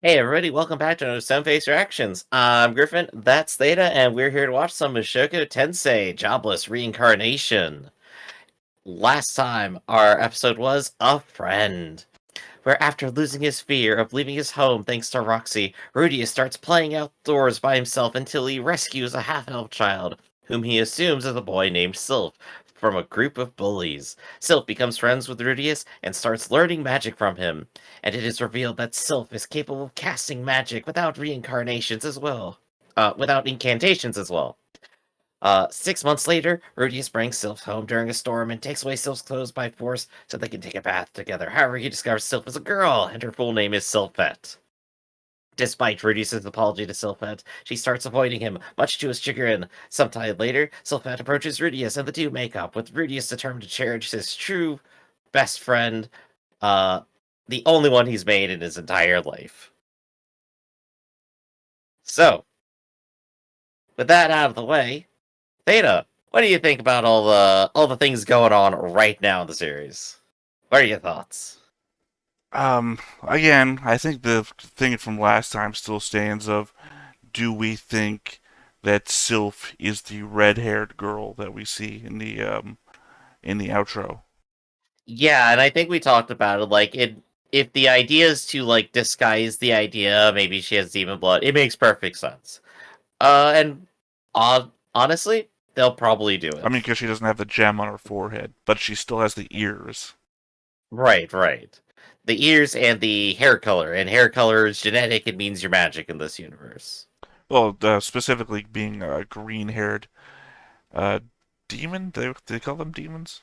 Hey everybody, welcome back to another Stone Face Reactions. I'm Griffin, that's Theta, and we're here to watch some Mushoku Tensei, Jobless Reincarnation. Last time, our episode was A Friend, where after losing his fear of leaving his home thanks to Roxy, rudy starts playing outdoors by himself until he rescues a half-elf child, whom he assumes is a boy named Sylph, from a group of bullies. Sylph becomes friends with Rudeus and starts learning magic from him, and it is revealed that Sylph is capable of casting magic without reincarnations as well. Without incantations as well. 6 months later, Rudeus brings Sylph home during a storm and takes away Sylph's clothes by force so they can take a bath together. However, he discovers Sylph is a girl, and her full name is Sylphette. Despite Rudeus's apology to Sylphette, she starts avoiding him, much to his chagrin. Sometime later, Sylphette approaches Rudeus, and the two make up, with Rudeus determined to cherish his true best friend, uh, the only one he's made in his entire life. So, with that out of the way, Theta, what do you think about all the things going on right now in the series? What are your thoughts? Again, I think the thing from last time still stands of, do we think that Sylph is the red-haired girl that we see in the outro? Yeah, and I think we talked about it. If the idea is to disguise the idea, maybe she has demon blood. It makes perfect sense. And honestly, they'll probably do I it. mean, because she doesn't have the gem on her forehead, but she still has the ears. Right, right. The ears and the hair color, and hair color is genetic. It means you're magic in this universe. Well, specifically being a green-haired uh, demon. They call them demons.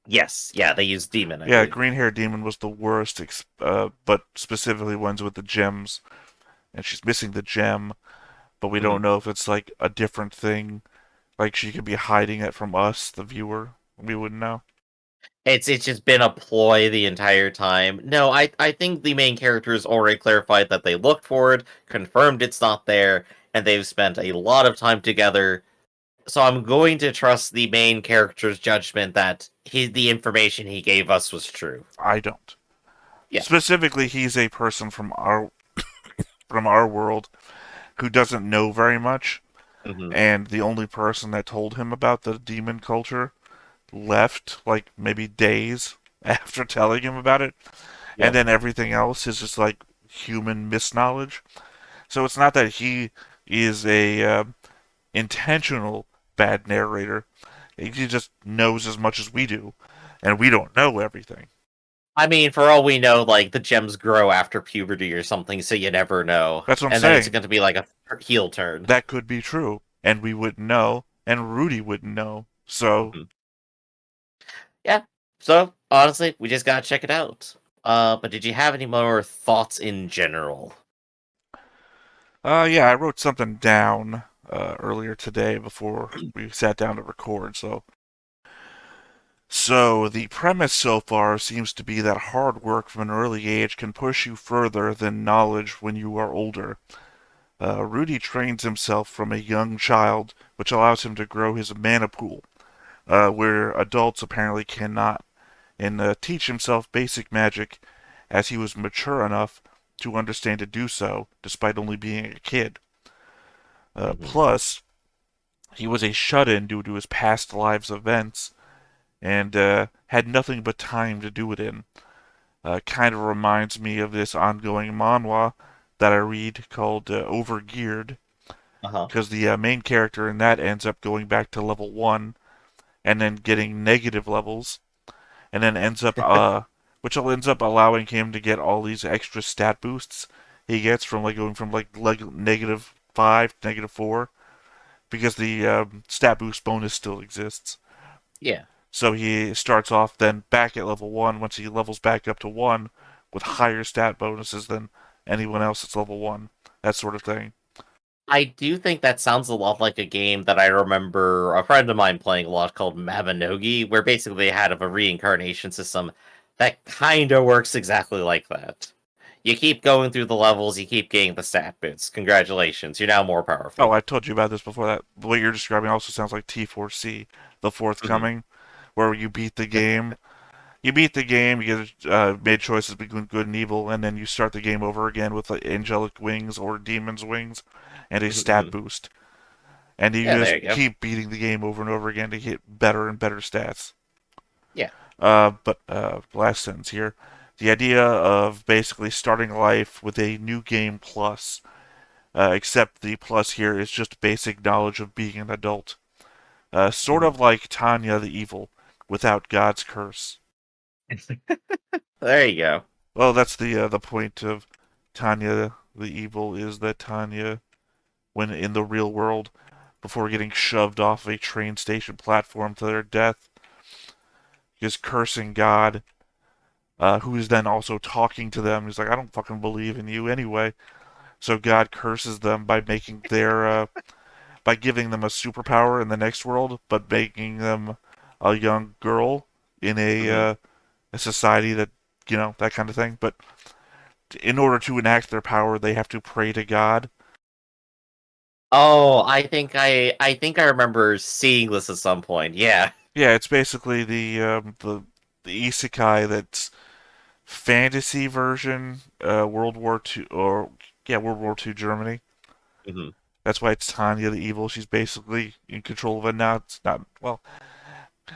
Yes, yeah, they use demon, I Yeah, believe. green-haired demon was the worst, but specifically ones with the gems, and she's missing the gem, but we Hmm. don't know if it's like a different thing. Like she could be hiding it from us, the viewer. We wouldn't know. It's just been a ploy the entire time. No, I think the main characters already clarified that they looked for it, confirmed it's not there, and they've spent a lot of time together. So I'm going to trust the main character's judgment that the information he gave us was true. I don't. Yeah. Specifically, he's a person from our world who doesn't know very much, Hmm. and the only person that told him about the demon culture left like maybe days after telling him about it, and Yep. then everything else is just like human misknowledge. So it's not that he is a intentional bad narrator. He just knows as much as we do, and we don't know everything. I mean, for all we know, the gems grow after puberty or something, so you never know. That's what I'm And then it's saying. going to be like a heel turn. That could be true, and we wouldn't know, and Rudy wouldn't know. So, Mhm. Yeah. So honestly, we just gotta check it out. But did you have any more thoughts in general? yeah, I wrote something down earlier today before we sat down to record. So the premise so far seems to be that hard work from an early age can push you further than knowledge when you are older. Rudy trains himself from a young child, which allows him to grow his mana pool, where adults apparently cannot, and teach himself basic magic as he was mature enough to understand to do so, despite only being a kid. Hmm. Plus, he was a shut in due to his past lives' events and had nothing but time to do it in. Kind of reminds me of this ongoing manhwa that I read called Overgeared, Uh-huh. because the main character in that ends up going back to level 1 and then getting negative levels, and then which ends up allowing him to get all these extra stat boosts he gets from like going from like -5 to -4, because the stat boost bonus still exists. Yeah. So he starts off then back at level 1 once he levels back up to 1 with higher stat bonuses than anyone else that's level 1. That sort of thing. I do think that sounds a lot like a game that I remember a friend of mine playing a lot called Mabinogi, where basically they had a reincarnation system that kind of works exactly like that. You keep going through the levels, you keep getting the stat bits. Congratulations, you're now more Oh, powerful. I told you about this before. That what you're describing also sounds like T4C, the Hmm. forthcoming, where you beat the game You beat the game, you get made choices between good and evil, and then you start the game over again with like, angelic wings or demon's wings and a stat Mhm. boost. And you Yeah, there just you go. keep beating the game over and over again to get better and better stats. Yeah. But last sentence here. The idea of basically starting life with a new game plus, except the plus here is just basic knowledge of being an adult. Sort Mhm. of like Tanya the Evil, without God's curse. There you go. Well, that's the point of Tanya the Evil is that Tanya, when in the real world, before getting shoved off a train station platform to their death, is cursing God, who is then also talking to them. He's like, I don't fucking believe in you anyway. So God curses them by making by giving them a superpower in the next world, but making them a young girl in Mhm. a society that that kind of thing. But in order to enact their power, they have to pray to God. Oh, I think I remember seeing this at some point. Yeah. Yeah, it's basically the isekai that's fantasy version, World War Two or yeah, World War Two Germany. Mhm. That's why it's Tanya the Evil. She's basically in control of it now. It's not well. It,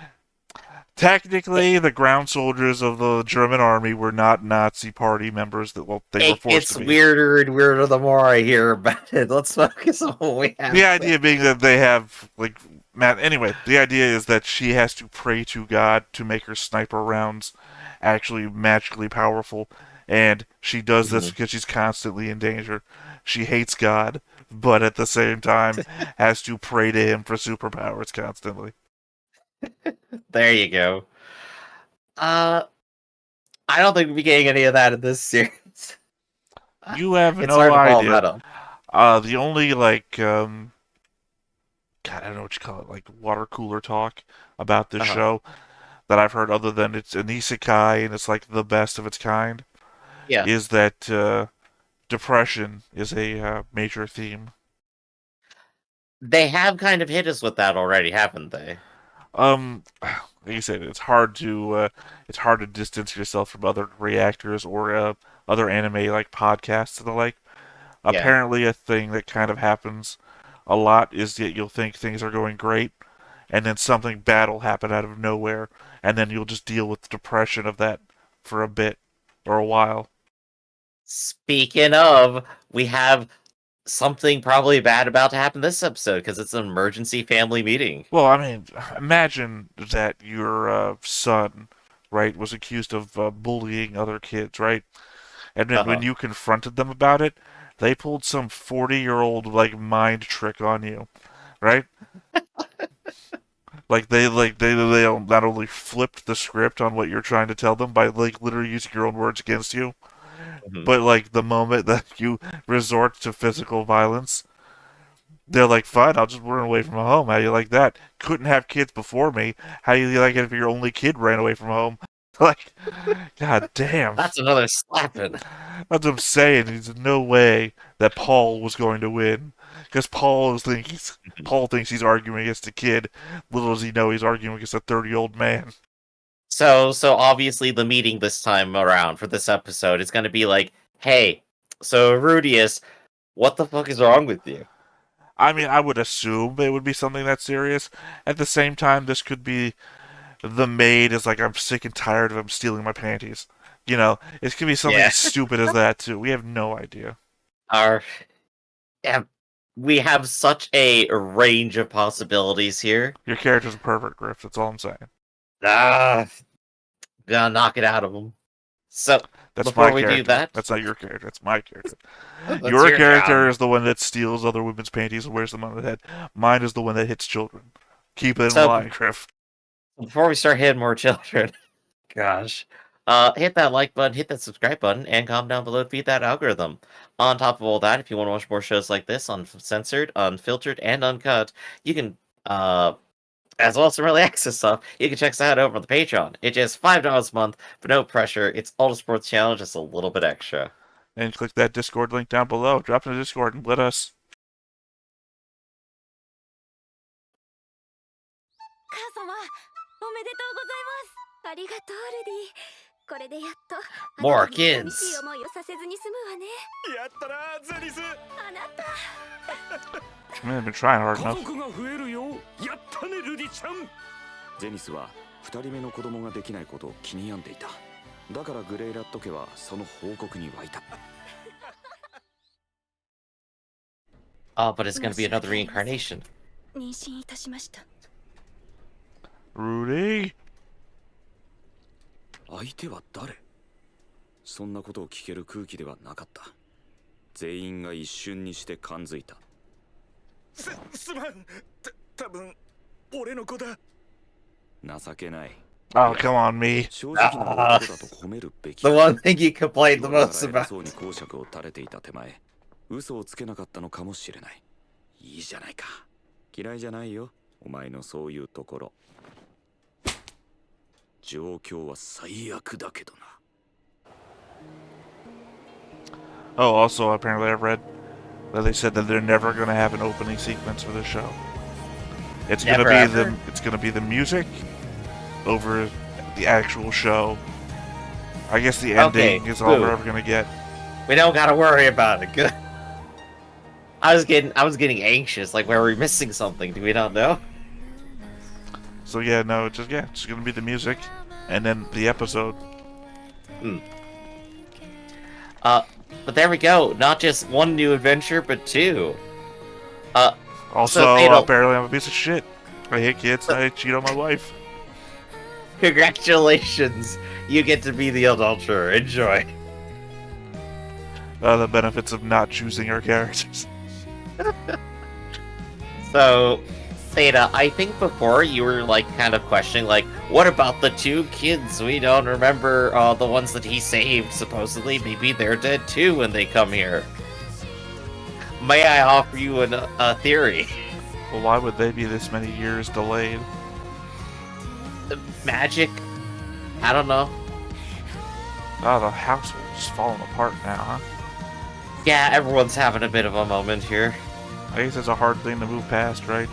Technically, the ground soldiers of the German army were not Nazi Party members. That well, they were it forced to gets be. weirder and weirder the more I hear about it. Let's focus on what we The have. idea being that they have like Matt. Anyway, the idea is that she has to pray to God to make her sniper rounds actually magically powerful, and she does this Mhm. because she's constantly in danger. She hates God, but at the same time has to pray to Him for superpowers constantly. There you go. Uh, I don't think we'll be getting any of that in this series. You have It's no hard to follow idea. that up. The only like God, I don't know what you call it, like water cooler talk about this Uh-huh. show that I've heard, other than it's an isekai and it's like the best of its kind, Yeah. is that depression is a major theme. They have kind of hit us with that already, haven't they? Like you said, it's hard to distance yourself from other reactors or other anime like podcasts and the like. Yeah. Apparently, a thing that kind of happens a lot is that you'll think things are going great, and then something bad will happen out of nowhere, and then you'll just deal with the depression of that for a bit or a while. Speaking of, we have something probably bad about to happen this episode because it's an emergency family meeting. Well, I mean, imagine that your son, right, was accused of bullying other kids, right? And then when Uh-huh. you confronted them about it, they pulled some 40-year-old like mind trick on you, right? Like they not only flipped the script on what you're trying to tell them by like literally using your own words against you, Mhm. but like the moment that you resort to physical violence, they're like, "Fine, I'll just run away from home." How do you like that? Couldn't have kids before me. How do you like it if your only kid ran away from home? Like, god damn. That's another slapping. That's what I'm saying. There's no way that Paul was going to win. Because Paul thinks he's arguing against a kid. Little does he know he's arguing against a 30-year-old man. So obviously the meeting this time around for this episode is going to be like, hey, so Rudeus, what the fuck is wrong with you? I mean, I would assume it would be something that serious. At the same time, this could be the maid is like, I'm sick and tired of him stealing my panties. It could be something Yeah. stupid as that, too. We have no idea. Our yeah, we have such a range of possibilities here. Your character's a pervert, Griff. That's all I'm saying. Ah, gotta knock it out of them. So That's before my we do character. that, That's not your character. That's my character. that's Your your character job. is the one that steals other women's panties and wears them on the head. Mine is the one that hits children. Keep it in So line, Griff. before we start hitting more children, gosh. Hit that like button, hit that subscribe button, and comment down below to feed that algorithm. On top of all that, if you want to watch more shows like this, uncensored, unfiltered, and uncut, you can, as well as some early access stuff, you can check us out over on the Patreon. It's just $5 a month, but no pressure. It's all the sports channel, just a little bit extra. And click that Discord link down below. Drop in the Discord and let us 母様おめでとうございます More kids. Man, I've been trying hard enough. ゼニスは2人目の子供ができないことを気に病んでいた。だからグレイラット家はその報告に沸いた。Oh, but it's gonna be another reincarnation. 妊娠いたしました。 Rudy? 相手は誰？そんなことを聞ける空気ではなかった。全員が一瞬にして感づいた。すまん。多分俺の子だ。情けない。 Oh, come on, me. 正直な男だと褒めるべき。 The one thing you complained the most 偉 about. そうに講釈を垂れていた手前、嘘をつけなかったのかもしれない。いいじゃないか。嫌いじゃないよ。お前のそういうところ。状況は最悪だけどな。 Oh, also, apparently I've read that they said that they're never going to have an opening sequence for this show. It's going to Never be ever? it's going to be the music over the actual show. I guess the ending Okay, is all we're boo. ever going to get. We don't gotta worry about it. Good. I was getting anxious. Like, were we missing something? Do we not know? So yeah, no, it's just going to be the music and then the episode. But there we go. Not just one new adventure, but two. Also, So they don't- apparently I'm a piece of shit. I hate kids and I cheat on my wife. Congratulations. You get to be the adulterer. Enjoy. The benefits of not choosing our characters. So, Theta, I think before you were like kind of questioning, like, what about the two kids? We don't remember the ones that he saved. Supposedly, maybe they're dead too when they come here. May I offer you a theory? Well, why would they be this many years delayed? Magic? I don't know. Oh, the household's falling apart now, huh? Yeah, everyone's having a bit of a moment here. I guess it's a hard thing to move past, right?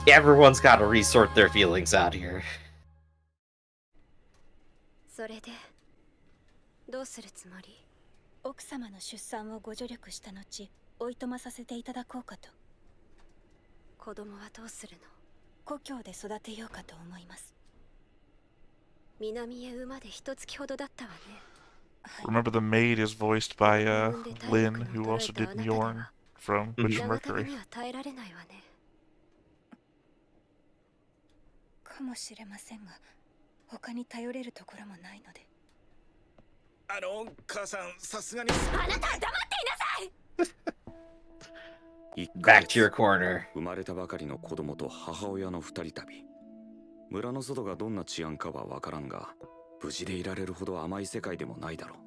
Everyone's got to resort their feelings out here. それでどうするつもり？奥様の出産をご助力した後、おいとまさせていただこうかと。子供はどうするの？故郷で育てようかと思います。南へ馬で一月ほどだったわね。 Remember, the maid is voiced by Lynn, who also did Yorn from Witch of 親のため Mercury. には耐えられないわね。かもしれませんが、他に頼れるところもないので。母さん、さすがに。あなたは黙っていなさい。 Back to your corner. 生まれたばかりの子供と母親の二人旅。村の外がどんな治安かはわからんが、無事でいられるほど甘い世界でもないだろう。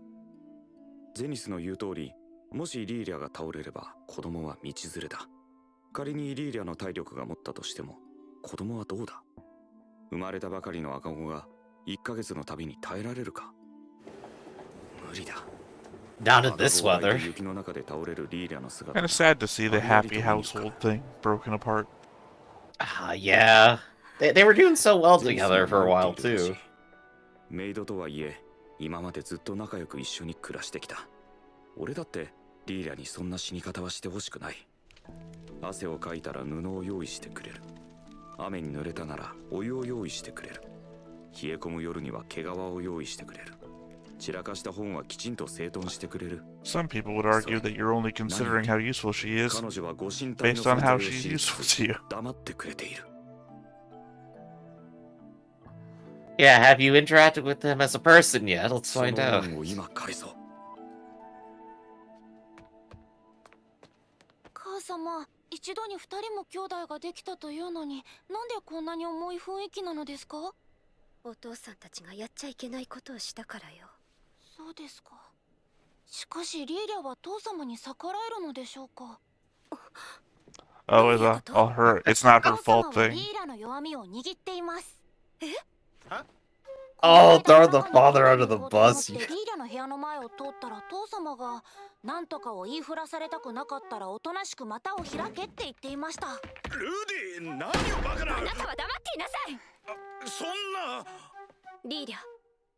ゼニスの言う通り、もしイリーリャが倒れれば子供は道連れだ。仮にイリーリャの体力が持ったとしても、子供はどうだ？生まれたばかりの赤子が1ヶ月の旅に耐えられるか？無理だ。 Not in this 赤子を抱 weather. いて雪の中で倒れるリーリャの姿。 Kind of sad to see the happy household thing broken apart. Yeah. They were doing so well together for a while, too. メイドとはいえ、今までずっと仲良く一緒に暮らしてきた。俺だってリーリャにそんな死に方はしてほしくない。汗をかいたら布を用意してくれる。雨に濡れたならお湯を用意してくれる。冷え込む夜には毛皮を用意してくれる。散らかした本はきちんと整頓してくれる。 Some people would argue that you're only considering how useful she is 彼女はご神体の based on how 存在を she's 知り useful to you. 黙ってくれている。 Yeah, have you interacted with them as a person yet? Let's その find out. 恩を今返そう。母様、一度に二人も兄弟ができたというのに、なんでこんなに重い雰囲気なのですか？お父さんたちがやっちゃいけないことをしたからよ。そうですか。しかしリーリャは父様に逆らえるのでしょうか？ Oh, it's not her 父様 fault は thing. リーリャの弱みを握っています。え？ Oh, throw the father under the bus. リーリャの部屋の前を通ったら父様がなんとかを言いふらされたくなかったらおとなしく股を開けって言っていました。ルディ、何をバカな。あなたは黙っていなさい。そんな。リーリャ、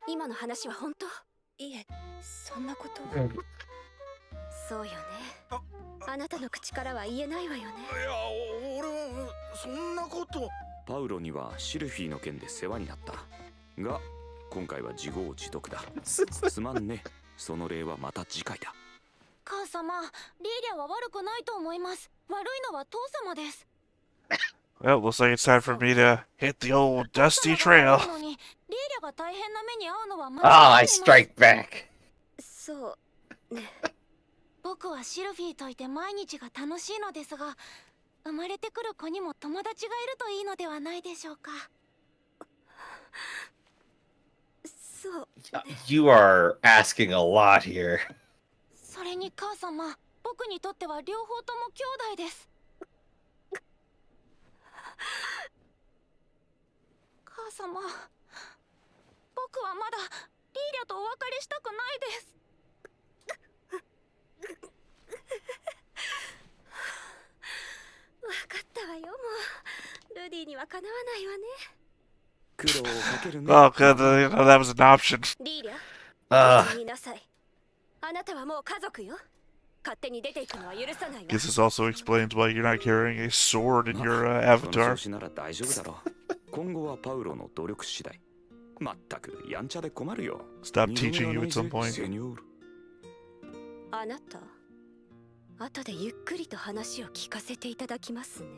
今の話は本当？いえ、そんなこと。そうよね。あなたの口からは言えないわよね。いや、俺はそんなこと。パウロにはシルフィーの件で世話になったが、今回は自業自得だ。すまんね。その礼はまた次回だ。母様、リーリャは悪くないと思います。悪いのは父様です。 Well, looks like it's time for me to hit the old dusty trail. リーリャが大変な目に遭うのは間違 Ah, い I strike back. そうね。僕はシルフィーといて毎日が楽しいのですが、生まれてくる子にも友達がいるといいのではないでしょうか。そう。You are asking a lot here. それに母様、僕にとっては両方とも兄弟です。母様、僕はまだリーリャとお別れしたくないです。わかったわよ、もう。ルディにはかなわないわね。苦労をかけるね。Oh, good. That was an option. リーリャ、 Ah, 見なさい。あなたはもう家族よ。勝手に出ていくのは許さないわ。 Guess this also explains why you're not carrying a sword in your その avatar. 調子なら大丈夫だろう。今後はパウロの努力次第。まったくやんちゃで困るよ。 Stop teaching you at some point. セニョール。あなた、後でゆっくりと話を聞かせていただきますね。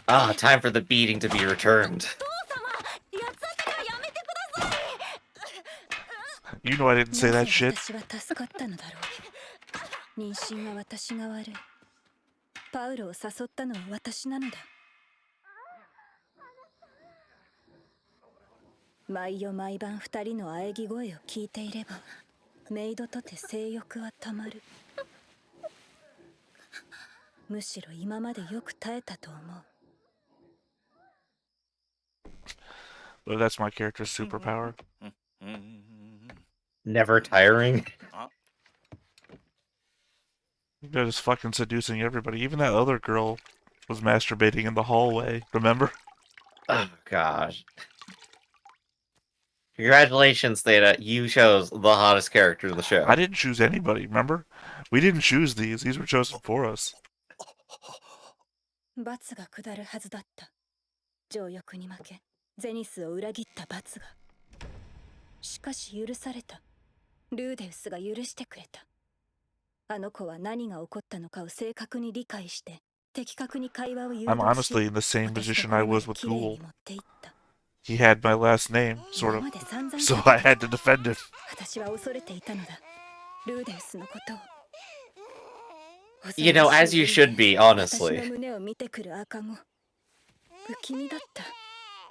ah, time for the beating to be returned. 父様、八つ当たりはやめてください。 You know I didn't say that shit. 私は助かったのだろう。妊娠は私が悪い。パウロを誘ったのは私なのだ。毎夜毎晩二人の喘ぎ声を聞いていれば、メイドとて性欲はたまる。むしろ今までよく耐えたと思う。 Well, that's my character's superpower. Never tiring. They're just fucking seducing everybody. Even that other girl was masturbating in the hallway, remember? Oh, gosh. Congratulations, Theta. You chose the hottest character in the show. I didn't choose anybody, remember? We didn't choose these. These were chosen for us. 罰が下るはずだった。情欲に負け、ゼニスを裏切った罰が。しかし許された。ルーデウスが許してくれた。あの子は何が起こったのかを正確に理解して、的確に会話を誘導し、 I'm honestly in the same position I was with 私の声まで Ghoul. 綺麗に持っていった。 He had my last name, sort 今 of, まで散々 so I had to defend him. 私は恐れていたのだ。ルーデウスのことを。 You know, as you should be, 私の honestly. 胸を見てくる赤子。不気味だった。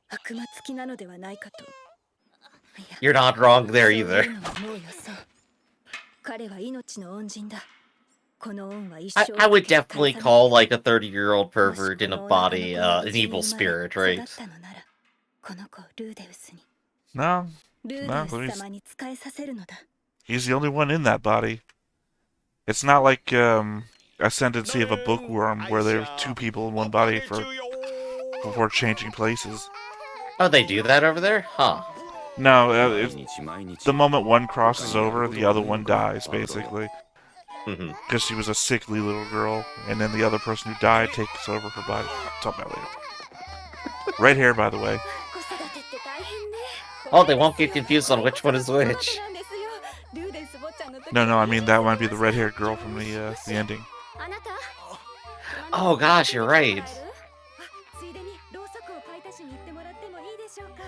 悪魔付きなのではないかと。 You're not wrong there either. そういうのはもうよそう。彼は命の恩人だ。この恩は一 I 生 would かけて definitely 返さない。 call like a 30-year-old もし pervert こ in a のお腹の body 子が an 無事に evil 生まれ spirit, 育 right? ったのなら、この子をルーデウスに。 No, ルー no, デウ he's, ス様に仕えさせるのだ。 he's the only one in that body. It's not like Ascendancy of a Bookworm where there's two people in one body before changing places. Oh, they do that over there? Huh. No, 毎 it's 日毎日 the moment one crosses over, the other one dies, basically. Mhm. Because she was a sickly little girl, and then the other person who died takes over her body. Talk about later. Right here, by the way. 子育てって大変ね。 Oh, they won't get confused on which one is そう which. なんですよ。ルーデウス坊ちゃんの時 No, no, I mean that might be the red-haired girl from the ending. あなた Oh gosh, you're right. ついでにろうそくを買い足しに行ってもらってもいいでしょうか。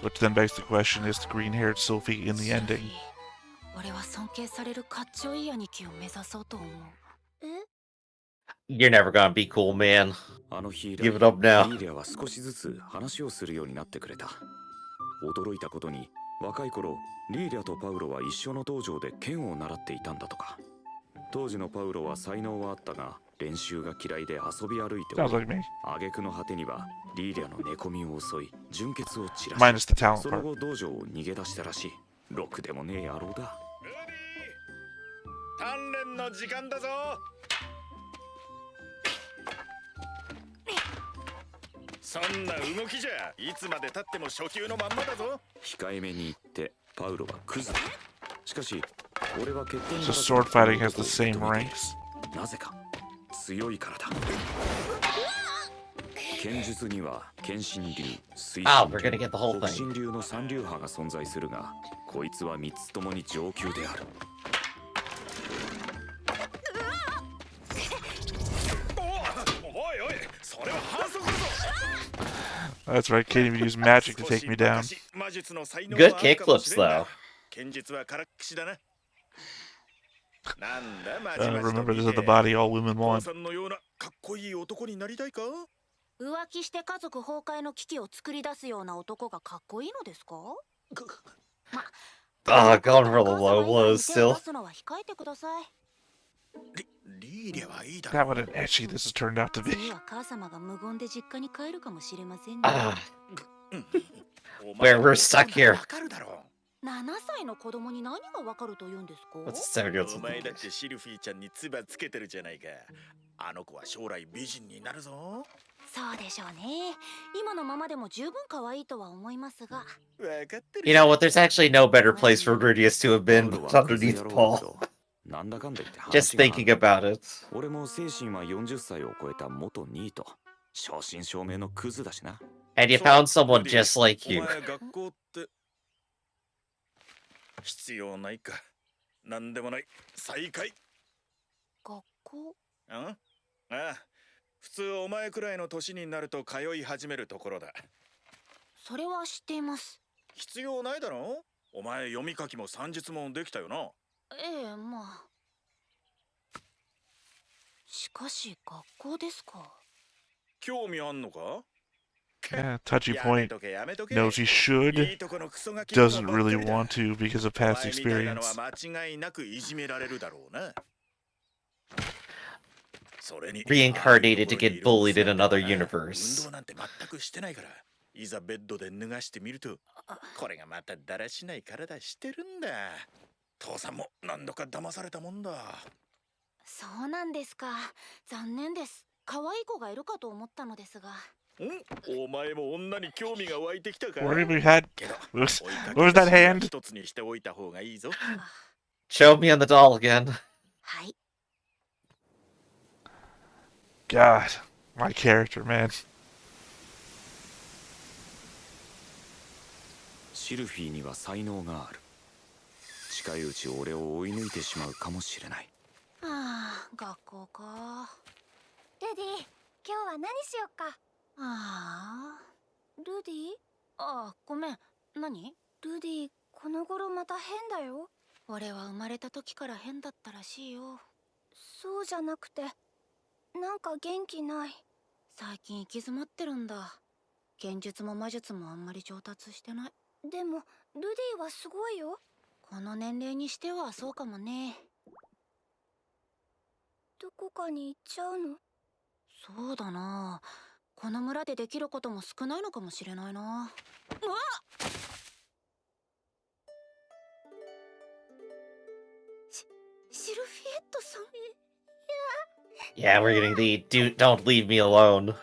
Which then begs the question, is the green-haired Sylphie in the ending? 俺は尊敬されるかっちょいい兄貴を目指そうと思う。You're never gonna be cool, man. あの日以 Give 来 it up now. リーリャは少しずつ話をするようになってくれた。驚いたことに若い頃リーリャとパウロは一緒の道場で剣を習っていたんだとか。当時のパウロは才能はあったが練習が嫌いで遊び歩いてお Sounds り like me. 挙句の果てにはリーリャの寝込みを襲い純血を散ら Minus し the talent その part. 後道場を逃げ出したらしい。ろくでもねえ野郎だ。鍛錬の時間だぞ。そんな動きじゃいつまで経っても初級のまんまだぞ。控えめに言ってパウロはクズだ。しかし俺は決定 So sword fighting has the same ranks. なぜか強いからだ。剣術には剣心流、水 Oh, 心 we're gonna 流、 get the whole 北 thing. 心流の三流派が存在するが、こいつは3つともに上級である。おいおい、それは反則だぞ。 That's right, can't even use magic to take me down. Good kick flips, though. 剣術はからっきしだな。 Remember, this is the body all women 父 want. さんのようなかっこいい男になりたいか。浮気して家族崩壊の危機を作り出すような男がかっこいいのですか？ま、 Oh, going for the お low 母様以外に blows 手を still. 出すのは控えてください。リーリャはいいだ God, ろ what an etchy this has turned out to be. 次は母様が無言で実家に帰るかもしれませんね。 Ah, お where 前 we're stuck here. わかるだろ7歳の子供に何がわかると言うんですか？ What's a 7-year-old お前だっ thinking? てシルフィーちゃんに唾つけてるじゃないか。あの子は将来美人になるぞ。そうでしょうね。今のままでも十分可愛いとは思いますが。わかってる。 You know what? There's actually no better place for Rudeus to have パ been ウロ but はクズ underneath 野郎だけ Paul. ど、なんだかんだ言って Just 話が thinking about it. 俺も精神は40歳を超えた元ニート。正真正銘のクズだしな。 And you found someone just like お you. 前学校って必要ないか。なんでもない。再会。学校？ああ、普通お前くらいの年になると通い始めるところだ。それは知っています。必要ないだろ。お前読み書きも算術もできたよな。ええ、まあ。しかし学校ですか。興味あんのか。 Yeah, touchy やめ point. とけやめとけ。 Knows he should, いいとこのクソガキ doesn't ばっか really りだ。 want to because of お past 前みたいなのは experience. 間違いなくいじめられるだろうな。それに Reincarnated to get bullied in another 運 universe. 動なんて全くしてないから、いざベッドで脱がしてみると、これがまただらしない体してるんだ。父さんも何度か騙されたもんだ。そうなんですか。残念です。可愛い子がいるかと思ったのですが。お前も女に興味が湧いてきたか。 Where we had けど what was, 追いか what け was た that しは hand? 一つにしておいた方がいいぞ。 Show me on the doll again. はい。 God, my character, man. シルフィーには才能がある。近いうち俺を追い抜いてしまうかもしれない。はあ、学校か。ルディ、今日は何しよっか。ああ。ルディ、ああ、ごめん。何？ルディ、この頃また変だよ。俺は生まれた時から変だったらしいよ。そうじゃなくて、なんか元気ない。最近行き詰まってるんだ。剣術も魔術もあんまり上達してない。でも、ルディはすごいよ。この年齢にしてはそうかもね。どこかに行っちゃうの？そうだな。この村でできることも少ないのかもしれないな。うわっ！シルフィエットさん。 Yeah, we're getting the don't leave me alone. どこにも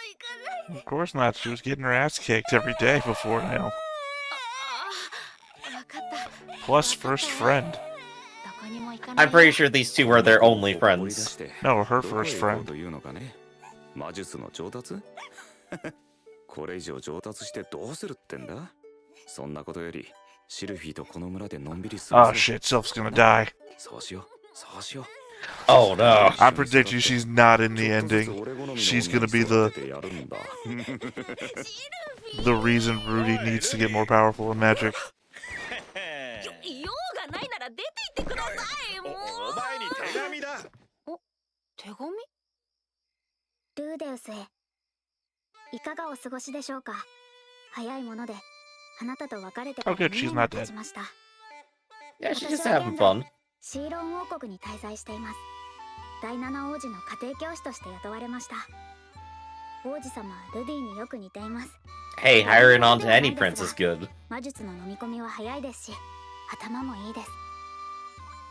行かない。 Of course not. She was getting her ass kicked every day before now. わかった。 Plus, first friend. どこにも行かない。 I'm pretty sure these two are their only 掘り出 friends. して No, her どこへ first 行こう friend. というのかね。魔術の上達これ以上上達してどうするってんだ。そんなことよりシルフィーとこの村でのんびり過ご Oh そう。 shit, Sylph's gonna die. そうしようそうしよう。 Oh no. I predict you she's not in the ちょっとずつ ending. 俺好みの She's 女 gonna に be 育 the ててやるんだ。 the reason Rudy needs to get more powerful in magic. 用がないなら出て行ってください。もう。お前に手紙だ。お手紙？ルーデウスへ。いかがお過ごしでしょうか。早いもので、あなたと別れてから Oh, good, 2 she's 年が not 経 dead. ちました。 Yeah, she's 私 just は having 現在 fun. シーロン王国に滞在しています。第7王子の家庭教師として雇われました。王子様はルディによく似ています。 Hey, hiring on to any prince is good. 魔術の飲み込みは早いですし、頭もいいです。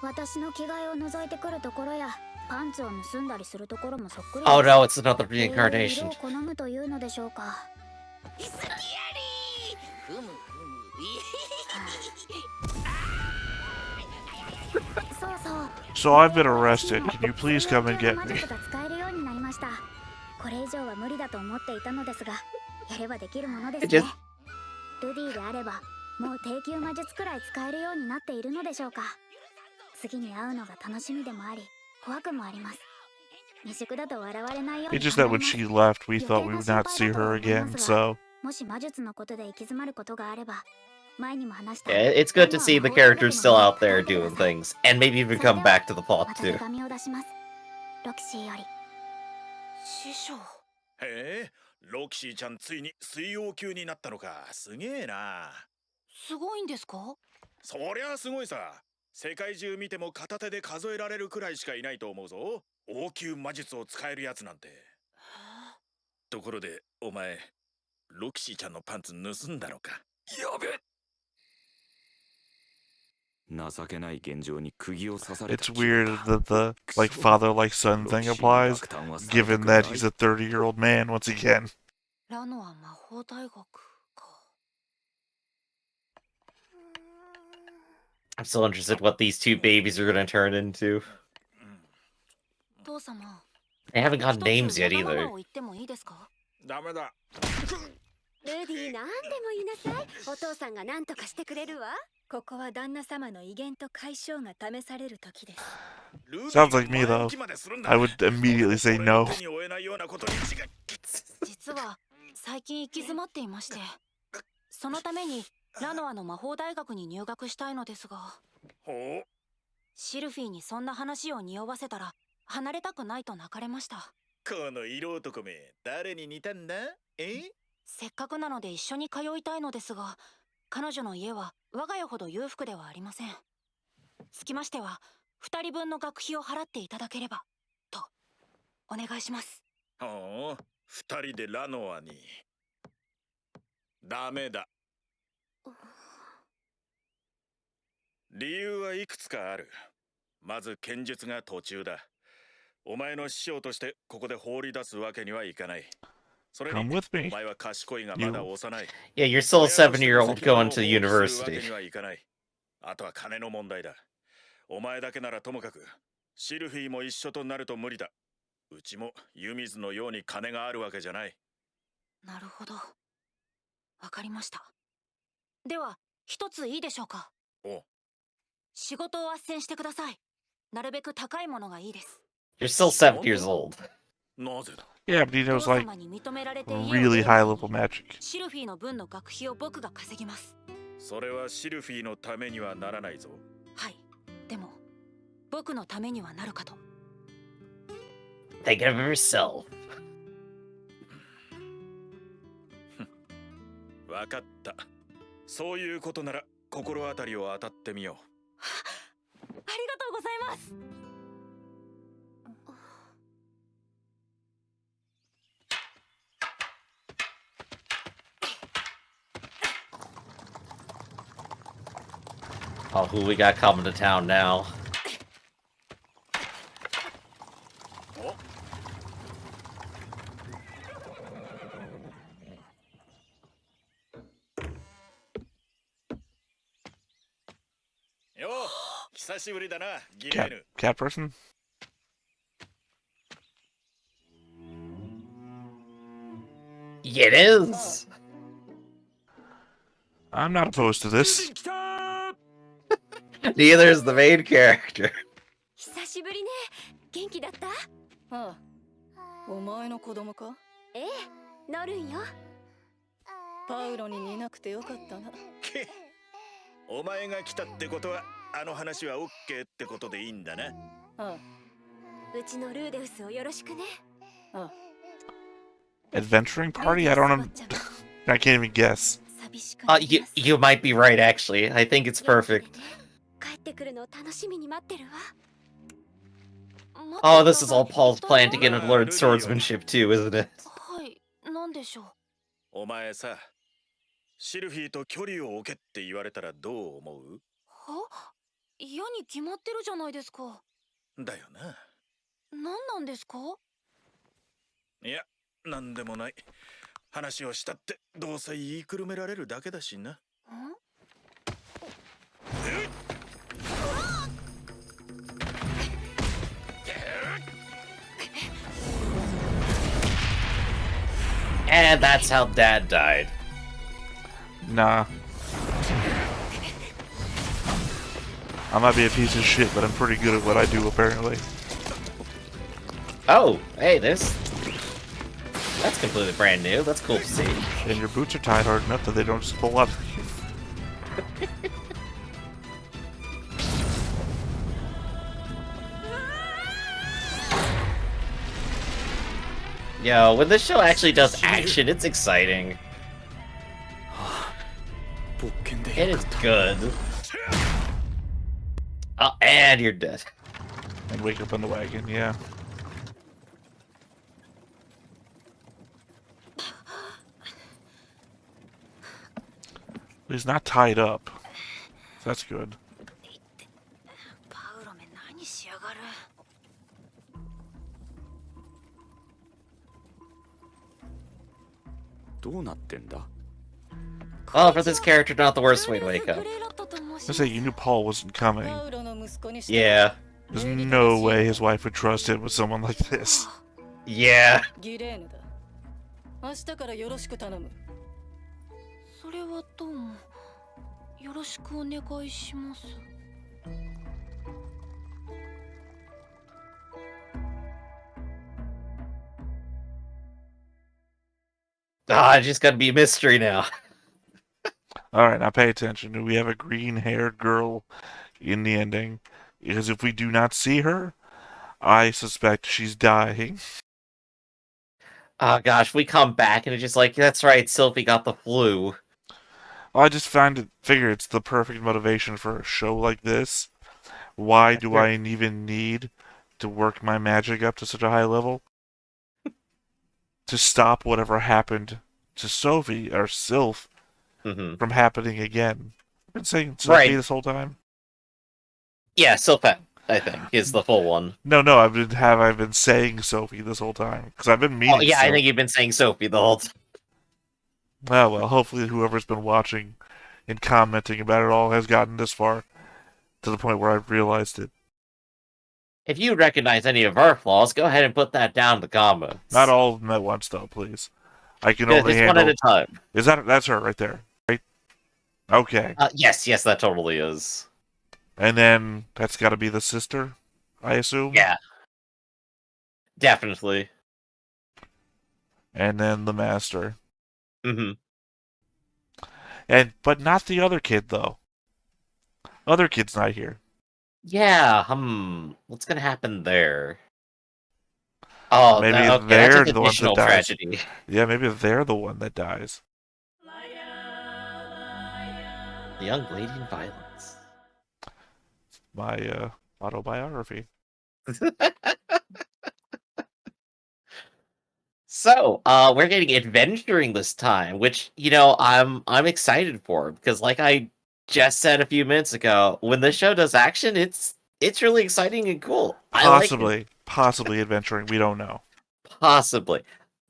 私の着替えを覗いてくるところや、パンツを盗んだりするところもそっくりです。 Oh no, it's another 色 reincarnation. を好むというのでしょうか。そうそう。 So I've been arrested. Can you please come and get 魔 me? 術が使えるようになりました。これ以上は無理だと思っていたのですが、やればできるものですね。ルディであれば、もう低級魔術くらい使えるようになっているのでしょうか。次に会うのが楽しみでもあり、怖くもあります。未熟だと笑われないように It's just 頑 that 張 when ります。 she left, we thought we would not see her again, so. もし魔術のことで行き詰まることがあれば、前にも話した。 Yeah, it's good to see the characters still out there doing things, and maybe even come back to the plot また手 too. 紙を出します。ロキシーより。師匠。へえ、ロキシーちゃんついに水曜級になったのか。すげえな。すごいんですか？そりゃすごいさ。世界中見ても片手で数えられるくらいしかいないと思うぞ。王級魔術を使えるやつなんて。ところでお前、ロキシーちゃんのパンツ盗んだのか。やべ。情けない現状に釘を刺された It's weird that the, like, father-like son thing applies, given that he's a 30-year-old man once again. ラノア魔法大学か。 I'm still interested what these two babies are gonna turn into. 父様。 They haven't got 一つ names yet わがま either. まを言ってもいいですか？ダメだ。ルディ、なんでも言いなさい。お父さんが何とかしてくれるわ。ここは旦那様の威厳と解消が試される時です。 Sounds like me, though. I would immediately say no. 実は最近行き詰まっていまして、そのためにラノアの魔法大学に入学したいのですが、ほう。シルフィーにそんな話を匂わせたら離れたくないと泣かれました。この色男め、誰に似たんだ？え？せっかくなので一緒に通いたいのですが、彼女の家は我が家ほど裕福ではありません。つきましては2人分の学費を払っていただければとお願いします。ほう、2人でラノアに。ダメだ。理由はいくつかある。まず剣術が途中だ。お前の師匠としてここで放り出すわけにはいかない。それに Come with お me. 前は賢いがまだ幼い。 Yeah, you're still a 7-year-old going to university. あとは金の問題だ。お前だけならともかく、シルフィーも一緒となると無理だ。うちも湯水のように金があるわけじゃない。なるほど。わかりました。では一ついいでしょうか。お。仕事を斡旋してください。なるべく高いものがいいです。 You're still 7 years old. なぜだ。 Yeah, but he 父 knows, like, 様に認められて家を really 出る high-level 前に magic. シルフィーの分の学費を僕が稼ぎます。それはシルフィーのためにはならないぞ。はい。でも僕のためにはなるかと。 Think of yourself. わかった。そういうことなら心当たりを当たってみよう。ありがとうございます。 Oh, who we got coming to town now? よう、久しぶりだな、ギレーヌ。 Cat person? Yeah, it is. I'm not opposed to this. Neither is the main character. 久しぶりね。元気だった？ああ、お前の子供か？ええ、ノルンよ。パウロに似なくてよかったな。けお前が来たってことは、あの話はオッケーってことでいいんだな。ああ、うちのルーデウスをよろしくね。 Adventuring party? I don't know. I can't even guess. You might be right, actually. I think it's perfect. 帰ってくるのを楽しみに待ってるわ。 Oh, this is all Paul's plan to get him to learn swordsmanship too, isn't it? はい、なんでしょう。お前さ、シルフィーと距離を置けって言われたらどう思う？は？嫌に決まってるじゃないですか。だよな。何なんですか？いや、なんでもない。話をしたってどうせ言いくるめられるだけだしな。And that's how Dad died. Nah. I might be a piece of shit, but I'm pretty good at what I do, apparently. Oh, hey, that's completely brand new. That's cool to see. And your boots are tied hard enough that they don't just pull up. Yo, when this show actually does action, it's exciting. It is good. Oh, and you're dead. And wake up on the wagon, yeah. He's not tied up. That's good. パウロめ何しやがる。どうなってんだ？ Oh, for this character, not the worst way to wake up. I say you knew Paul wasn't coming. Yeah. There's no way his wife would trust him with someone like this. Yeah. ギレーヌだ。明日からよろしく頼む。それはどうも。よろしくお願いします。Ah, it's just gotta be a mystery now. Alright, now pay attention. Do we have a green-haired girl in the ending? Because if we do not see her, I suspect she's dying. Oh gosh, we come back and it's just like, that's right, Sylvie got the flu. I just figure it's the perfect motivation for a show like this. Why do I even need to work my magic up to such a high level? To stop whatever happened to Sophie, or Sylph, from happening again. I've been saying Sophie this whole time. Yeah, Sylph, I think, is the full one. No, I've been saying Sophie this whole time because I've been meaning. Oh yeah, I think you've been saying Sophie the whole time. Oh well, hopefully whoever's been watching and commenting about it all has gotten this far to the point where I've realized it. If you recognize any of our flaws, go ahead and put that down in the comments. Not all of them at once, though, please. I can only just handle one at a time. That's her right there, right? Okay. Yes, that totally is. And then that's got to be the sister, I assume. Yeah. Definitely. And then the master. Mm-hmm. But not the other kid though. Other kid's not here. Yeah. What's gonna happen there? Oh, maybe okay, they're that's like the one that dies. Tragedy. Yeah, maybe they're the one that dies. The young lady in violence. My autobiography. So, we're getting adventuring this time, which I'm excited for because, like I just said a few minutes ago, when the show does action, it's really exciting and cool. Possibly adventuring. We don't know. Possibly.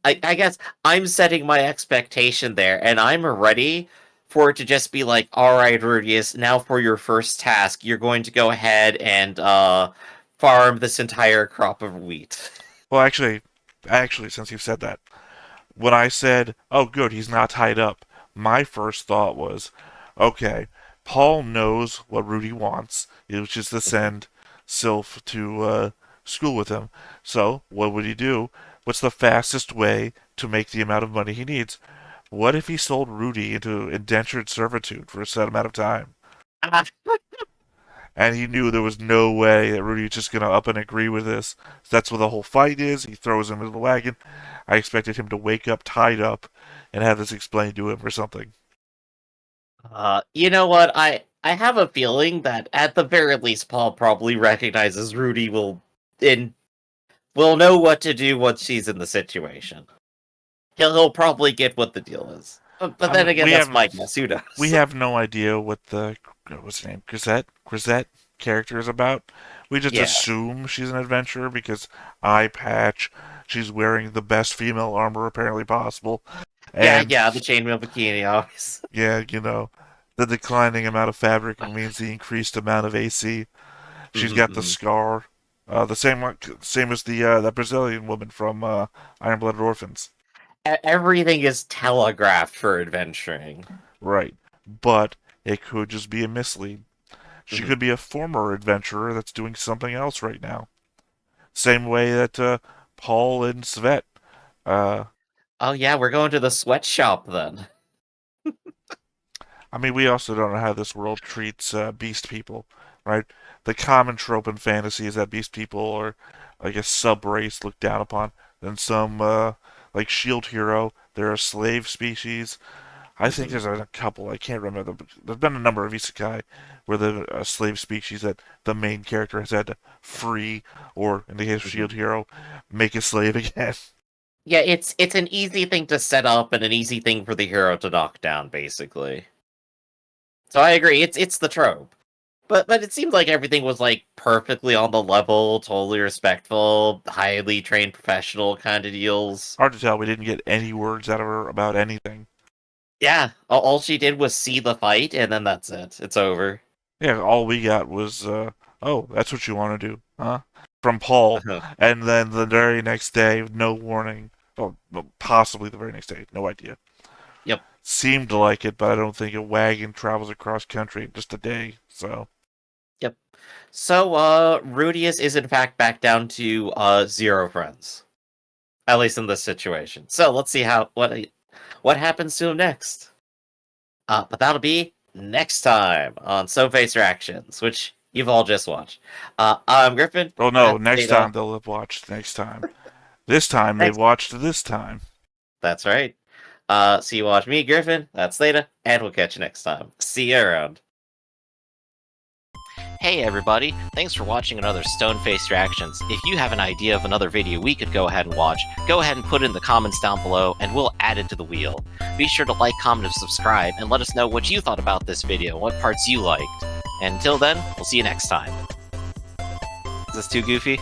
I guess I'm setting my expectation there, and I'm ready for it to just be like, all right, Rudeus, now for your first task, you're going to go ahead and farm this entire crop of wheat. Well, actually, since you've said that, when I said, oh, good, he's not tied up, my first thought was, okay, Paul knows what Rudy wants, which is to send Sylph to school with him. So, what would he do? What's the fastest way to make the amount of money he needs? What if he sold Rudy into indentured servitude for a set amount of time? And he knew there was no way that Rudy was just going to up and agree with this. That's what the whole fight is. He throws him into the wagon. I expected him to wake up tied up and have this explained to him or something. You know what? I have a feeling that at the very least, Paul probably recognizes Rudy will know what to do once she's in the situation. He'll probably get what the deal is. But then again, that's my guess. Who knows? We have no idea what the what's her name, Grisette character is about. We just assume she's an adventurer because eye patch. She's wearing the best female armor apparently possible. And, yeah, the chainmail bikini, always. Yeah, the declining amount of fabric means the increased amount of AC. She's got the scar, the same as the that Brazilian woman from Iron Blooded Orphans. Everything is telegraphed for adventuring. Right, but it could just be a mislead. She could be a former adventurer that's doing something else right now. Same way that Paul and Svet. Oh yeah, we're going to the sweatshop then. I mean, we also don't know how this world treats beast people, right? The common trope in fantasy is that beast people are like a sub-race looked down upon. Then some, like Shield Hero, they're a slave species. I think there's a couple, I can't remember. There's been a number of isekai where the slave species that the main character has had to free, or in the case of Shield Hero, make a slave again. Yeah, it's an easy thing to set up and an easy thing for the hero to knock down, basically. So I agree, it's the trope. But it seemed like everything was like perfectly on the level, totally respectful, highly trained professional kind of deals. Hard to tell, we didn't get any words out of her about anything. Yeah, all she did was see the fight, and then that's it. It's over. Yeah, all we got was, oh, that's what you want to do, huh? From Paul. And then the very next day, no warning. Well, possibly the very next day, no idea. Yep. Seemed like it, but I don't think a wagon travels across country in just a day, so. Yep. So, Rudeus is in fact back down to 0 friends. At least in this situation. So let's see what happens to him next. But that'll be next time on Stoneface Reactions, which you've all just watched. I'm Griffin. Oh no, next time they'll have watched next time. This time they've watched this time. That's right. So you watch me, Griffin, that's Theta, and we'll catch you next time. See you around. Hey everybody, thanks for watching another Stoneface Reactions. If you have an idea of another video we could go ahead and watch, go ahead and put it in the comments down below and we'll add it to the wheel. Be sure to like, comment, and subscribe, and let us know what you thought about this video, what parts you liked. And until then, we'll see you next time. Is this too goofy?